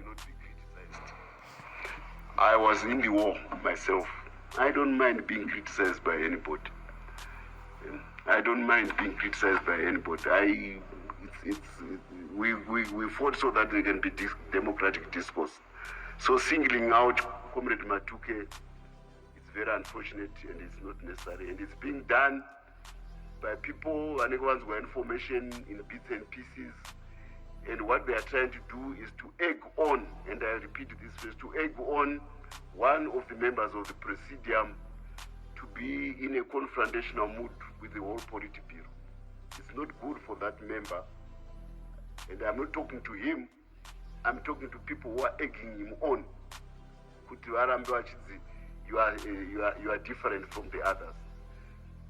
not be criticized. I was in the war myself. I don't mind being criticized by anybody. I don't mind being criticized by anybody. We fought so that there can be democratic discourse. So singling out Comrade Matuke, it's very unfortunate and it's not necessary. And it's being done by people and everyone's got information in bits and pieces. And what they are trying to do is to egg on, and I repeat this phrase, to egg on one of the members of the Presidium to be in a confrontational mood with the whole Politburo. It's not good for that member. And I'm not talking to him, I'm talking to people who are egging him on. You are different from the others.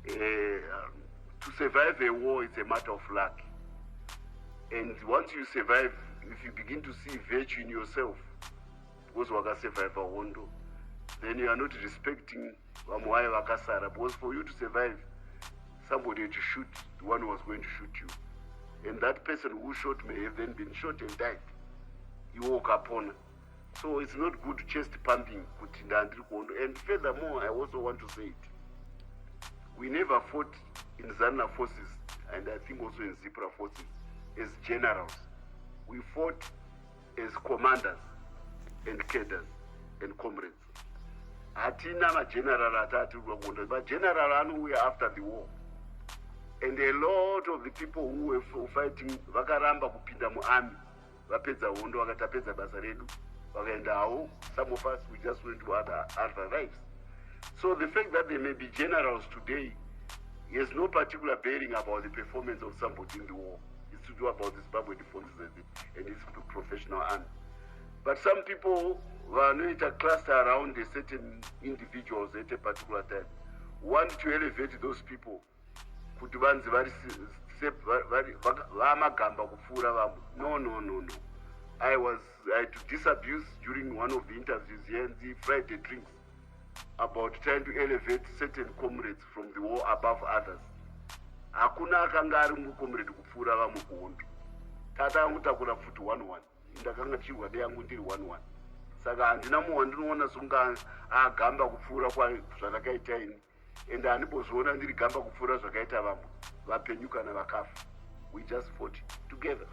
To survive a war, it's a matter of luck. And once you survive, if you begin to see virtue in yourself, because waka survive a wondo, then you are not respecting Wamuaya Wakasara. Because for you to survive, somebody had to shoot the one who was going to shoot you. And that person who shot may have then been shot and died. He woke up on. So it's not good chest pumping. And furthermore, I also want to say it. We never fought in ZANU forces, and I think also in Zipra forces, as generals. We fought as commanders and cadres and comrades. Hatina ma general atatu wagonda, but general anu we after the war. And a lot of the people who were fighting vakaramba kupinda mu army, vapedza hondo vakatapedza basa redu, vakaendawo. Some of us we just went to other lives. So the fact that there may be generals today has no particular bearing about the performance of somebody in the war. It's to do about the Zimbabwe Defense and its professional army. But some people were not clustered around a certain individuals at a particular time. Want to elevate those people. No. I had to disabuse during one of the interviews here in the Friday drinks about trying to elevate certain comrades from the war above others. Hakuna akanga ari mucomrade kupfuura vamwe kuhondo. Tata angu takura futi 1-1. Ndakanga chigwade yangu ndiri 1-1. Saka handina munhu wandinoona songa agamba kupfuura zvandakaita ini. Ende handibozoona ndiri gamba kupfuura zvakaita vamwe. Vapenyu kana vakafa. We just fought together.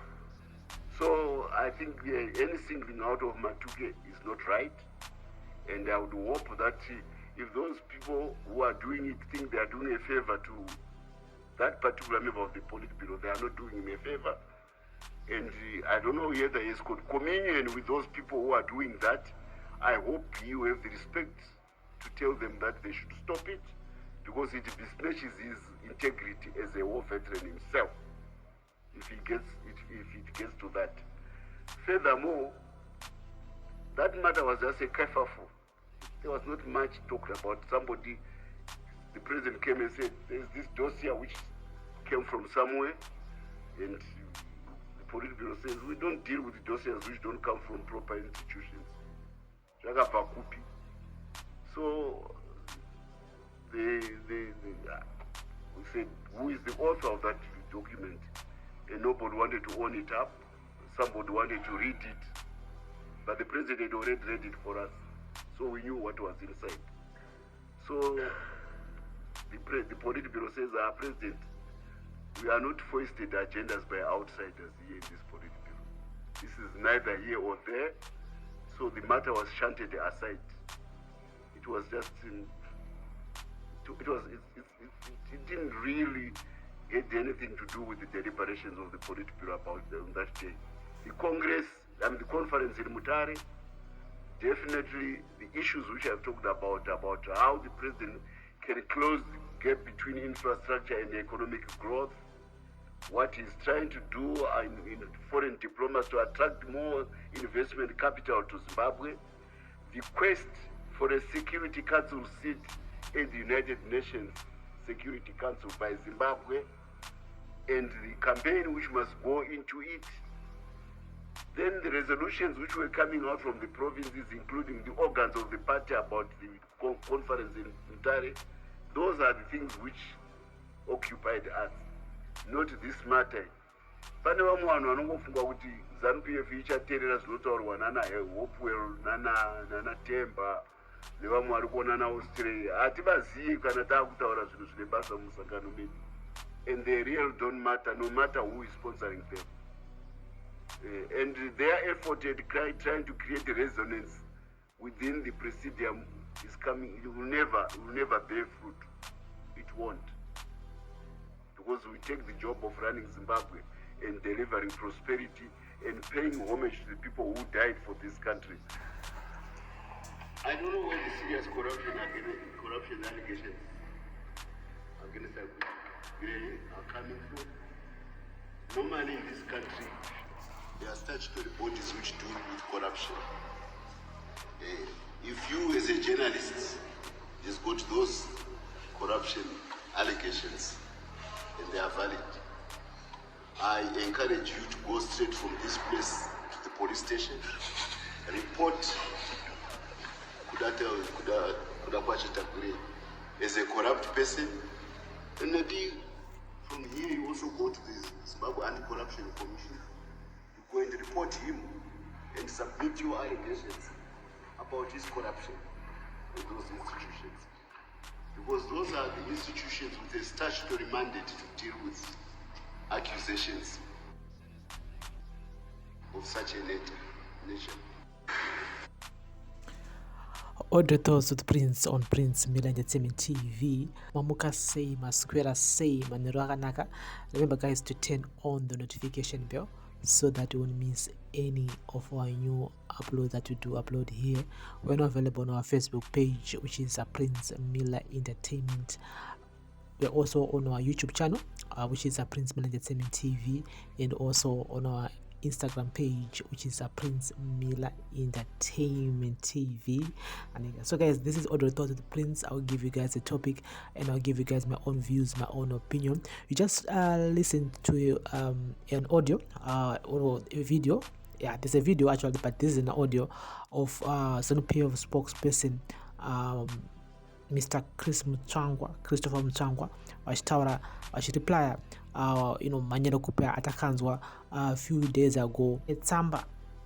So I think any singling out of Matuke is not right. And I would hope that if those people who are doing it think they are doing a favor to that particular member of the Politburo, they are not doing him a favor. And I don't know whether he's got communion with those people who are doing that. I hope he will have the respect to tell them that they should stop it, because it besmirches his integrity as a war veteran himself, if it gets to that. Furthermore, that matter was just a kerfuffle. There was not much talked about. Somebody, the president came and said, there's this dossier which came from somewhere, and the Politburo says, we don't deal with the dossiers which don't come from proper institutions. So, we said, who is the author of that document? And nobody wanted to own it up. Somebody wanted to read it. But the president had already read it for us. So we knew what was inside. So the Politburo says, our president, we are not foisted agendas by outsiders here in this Politburo. This is neither here or there. So the matter was shunted aside. It was just, it didn't really had anything to do with the deliberations of the Politburo about that day. The Congress, the conference in Mutare, definitely the issues which I've talked about how the president can close the gap between infrastructure and economic growth, what he's trying to do in foreign diplomacy to attract more investment capital to Zimbabwe, the quest for a Security Council seat in the United Nations Security Council by Zimbabwe, and the campaign which must go into it. Then the resolutions which were coming out from the provinces, including the organs of the party about the conference in Mutare, those are the things which occupied us, not this matter. Pane vamwe vanhu vanongofunga kuti ZANU-PF ichateerera zvinotaurwa nana Hopewell nana Temba nevamwe vari kuona naAustralia. Hativazivi kana taakutaura zvinhu zvine basa musangano medu, and they really don't matter, no matter who is sponsoring them. And their effort at trying to create resonance within the presidium is coming. It will never bear fruit. It won't, because we take the job of running Zimbabwe and delivering prosperity and paying homage to the people who died for this country. I don't know where the serious corruption allegations against Tagwirei are coming from. Normally in this country, there are statutory bodies which deal with corruption. If you as a journalist just got those corruption allegations and they are valid, I encourage you to go straight from this place to the police station, report Kudapachi Tagwirei as a corrupt person, and maybe from here you also go to the Zimbabwe Anti-Corruption Commission. You go and report him and submit your allegations about his corruption in those institutions. Because those are the institutions with a statutory mandate to deal with accusations of such a nature. Audio thoughts with Prince on Prince Miller Entertainment TV. Mamuka say, Masquera say, Manuraganaka. Remember, guys, to turn on the notification bell so that you won't miss any of our new uploads that we do upload here. We're not available on our Facebook page, which is Prince Miller Entertainment. We're also on our YouTube channel, which is Prince Miller Entertainment TV, and also on our Instagram page, which is Prince Miller Entertainment TV. And so guys, this is Audio Thoughts with Prince. I'll give you guys a topic and I'll give you guys my own views, my own opinion. You just listen to an audio or a video. Yeah, there's a video actually, but this is an audio of ZANU-PF spokesperson Mr. Christopher Mutsvangwa vachireply manyero kupa atakanzwa a few days ago. Tsamba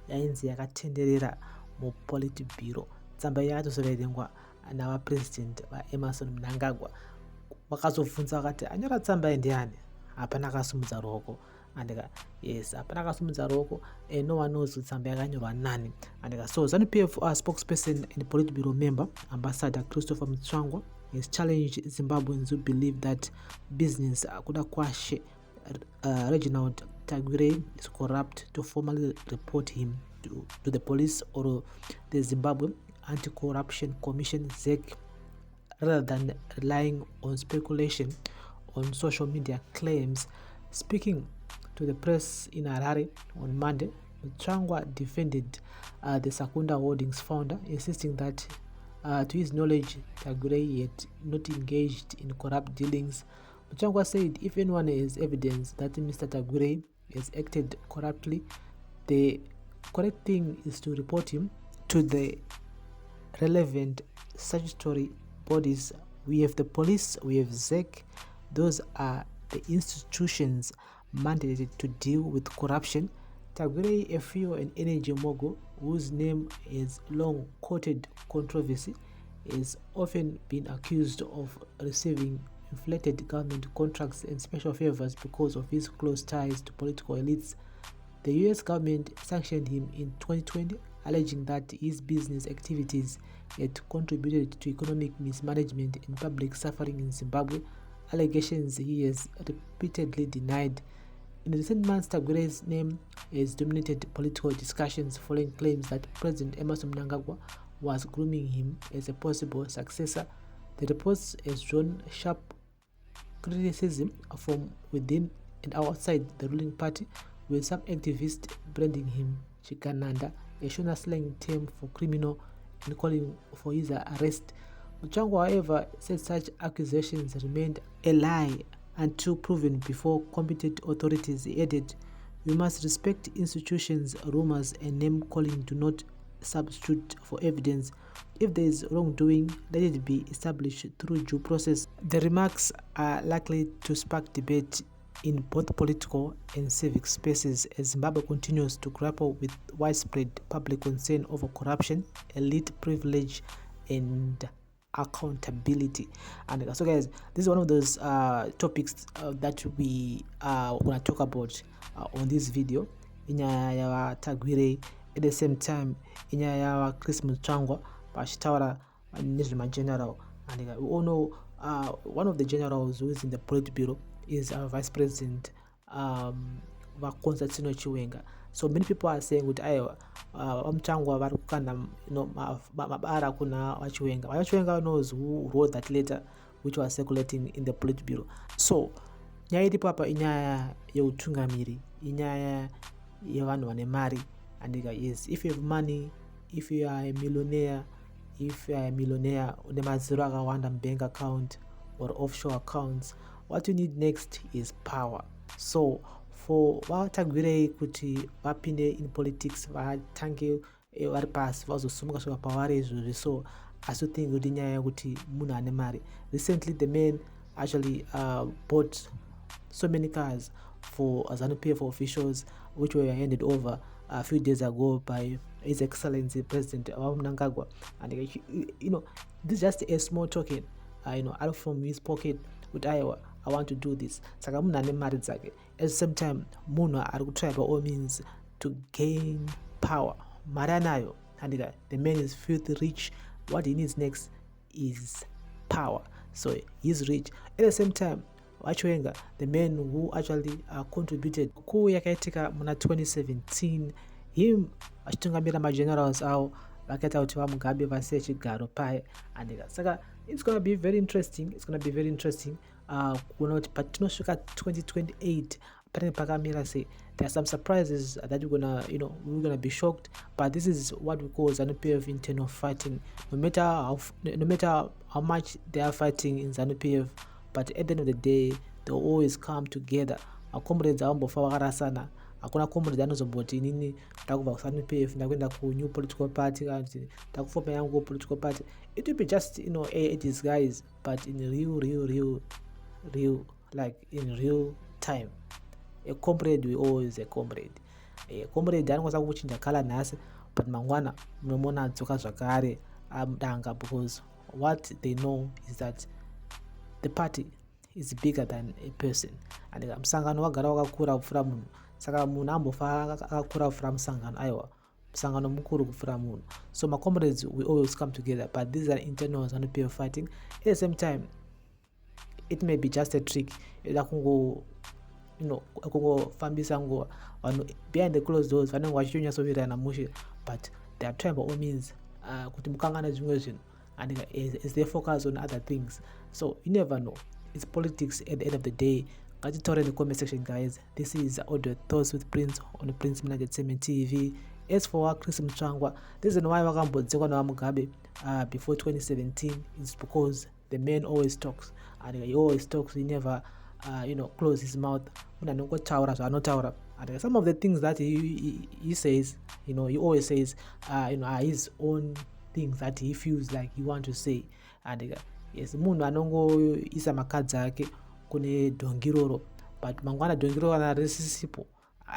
yainzi yakatenderera mu Politburo. Tsamba yatosorerengwa nava president Emerson Mnangagwa. Vakazobvunza vakati anyora tsamba ndiani? Hapana akasumudza ruoko. Andika yes, hapana akasumudza ruoko, and no one knows tsamba yakanyorwa nani. Andika so ZANU-PF spokesperson and Politburo member Ambassador Christopher Mutsvagwa has challenged Zimbabweans who believe that business Kudakwashe Reginald Tagwirei is corrupt to formally report him to the police or the Zimbabwe Anti-Corruption Commission ZEC, rather than relying on speculation on social media claims. Speaking to the press in Harare on Monday, Mutsvangwa defended the Sakunda Holdings founder, insisting that to his knowledge, Tagwirei had not engaged in corrupt dealings. Mutsvangwa said if anyone has evidence that Mr. Tagwirei has acted corruptly, the correct thing is to report him to the relevant statutory bodies. We have the police, we have ZEC. Those are the institutions mandated to deal with corruption. Tagwirei, a fuel and energy mogul whose name is long quoted controversy, has often been accused of receiving inflated government contracts and special favors because of his close ties to political elites. The US government sanctioned him in 2020, alleging that his business activities had contributed to economic mismanagement and public suffering in Zimbabwe, allegations he has repeatedly denied. In recent months, Tagwirei's name has dominated political discussions following claims that President Emerson Mnangagwa was grooming him as a possible successor. The reports has drawn sharp criticism from within and outside the ruling party, with some activists branding him Chikananda, a Shona slang term for criminal, and calling for his arrest. Mutsvangwa, however, said such accusations remained a lie until proven before competent authorities. He added, "We must respect institutions, rumors, and name-calling do not substitute for evidence. If there is wrongdoing, let it be established through due process." The remarks are likely to spark debate in both political and civic spaces as Zimbabwe continues to grapple with widespread public concern over corruption, elite privilege, and accountability. And so, guys, this is one of those topics that we are going to talk about on this video. Inyaya ya Tagwirei, at the same time, inyaya ya Chris Mutsvangwa, Pashitaura, and Nizma General. And we all know one of the generals who is in the Politburo is our Vice President Vakonstantino Chiwenga. So many people are saying with Mutsvangwa vari kukanda mabara kuna Chiwenga. Chiwenga knows who wrote that letter which was circulating in the Politburo. So nyaya iripo apa inyaya yeutungamiri, inyaya yevanhu vane mari. And yes, if you have money, if you are a millionaire, une maziro akawanda bank account or offshore accounts, what you need next is power. So for Tagwirei kuti vapinde in politics, vatange vari pasi vazosumuka svika pavari izvozvi, so asi think kuti nyaya yekuti munhu ane mari. Recently the man actually bought so many cars for ZANU-PF officials, which were handed over a few days ago by His Excellency President Mnangagwa. And this is just a small token, out from his pocket with Iowa. I want to do this. Saka munhu ane mari dzake. At the same time, munhu ari kutry by all means to gain power. Mari anayo, and the man is filthy rich. What he needs next is power. So he's rich. At the same time, Chiwenga, the man who actually contributed coup yakaitika muna 2017, him achitungamira magenerals avo vakaita kuti vamugabe vasiye chigaro paye. And saka it's going to be very interesting. Kuona kuti patinosvika 2028 panenge pakamira sei. There are some surprises that we're gonna be shocked, but this is what we call ZANU-PF internal fighting. No matter how much they are fighting in ZANU-PF, but at the end of the day, they always come together. Comrades avambofa vakarasana. Hakuna comrades anozomboti inini ndakubva kuZANU-PF ndakuenda ku-new political party kana kuti ndakufoma yangu political party. It will be just a disguise, but in real, like in real time. A comrade will always a comrade. A comrade anokwanisa kuchinja kala nhasi, but mangwana munomona adzoka zvakare amudanga, because what they know is that the party is bigger than a person. And musangano wagara wakakura kupfuura munhu, saka munhu ambofa akakura kupfuura musangano. Aiwa, musangano mukuru kupfuura munhu. So my comrades will always come together, but these are internal ZANU-PF fighting. At the same time, it may be just a trick. Kungofambisa nguva vanhu behind the closed doors vanenge vachitonyasovirana mushe, but they are trying by all means kuti mukangana zvimwe zvinhu, and as they focus on other things. So you never know. It's politics at the end of the day. Ngatitora in the comment section, guys. This is Audio Thoughts with Prince on the Prince Entertainment TV. As for Chris Mutsvangwa, the reason why wakambodzekwa naVamugabe before 2017 is because the man always talks, and he always talks. He never close his mouth. And some of the things that he says, he always says are his own things that he feels like he want to say. And yes, munhu anongoisa makadzi ake kune dhongiroro, but mangwana dhongiroro kana risisipo,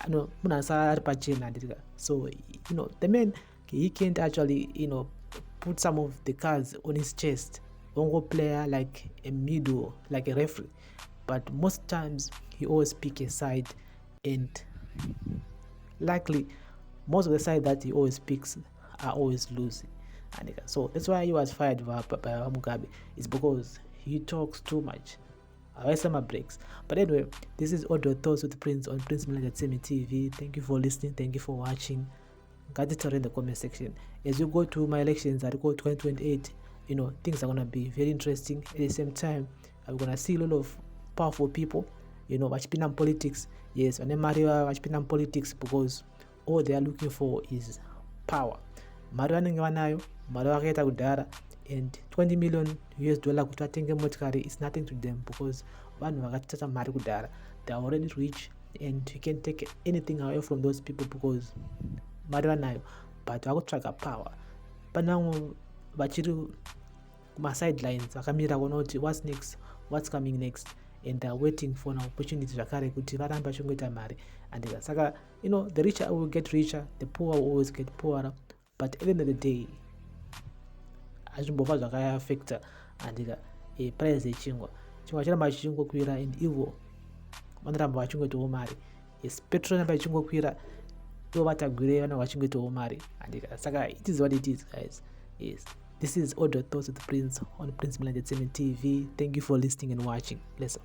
munhu anosara ari pachena. So the man, he can't actually put some of the cards on his chest. Ongo player like a middle, like a referee. But most times he always pick a side, and likely most of the side that he always picks are always losing. And so that's why he was fired by Mugabe. It's because he talks too much. Summer breaks. But anyway, this is Audio Thoughts with Prince on Prince Entertainment TV. Thank you for listening. Thank you for watching. Got it in the comment section. As you go to my elections that go 2028, things are gonna be very interesting. At the same time, I'm gonna see a lot of powerful people, vachipinda in politics. Yes, vanemariva vachipinda in politics because all they are looking for is power. Mari vanenge vanayo, mari vakaita kudhara, and $20 million kuti vatenge motikari is nothing to them, because vanhu vakatata mari kudhara, they are already rich, and you can't take anything away from those people because mari vanayo, but vakutsvaga power. Panamwe vachiri kuma sidelines vakamira kuona kuti what's next, what's coming next. and they're waiting for an opportunity zvakare kuti varambe vachiongoita mari. And saka the richer will get richer, the poor will always get poorer, but at the end of the day hazvimbobva zvakaafecta andika price yechingwa chiramba chichingokwira, and ivo vanoramba vachingoitawo mari. Yes, petrol ramba ichingokwira, ivo vatagwirei vanenge vachingoitawo mari andika. Saka it is what it is, guys. Yes, this is Audio Thoughts with the Prince on Prince Milan Entertainment TV. Thank you for listening and watching. Bless up.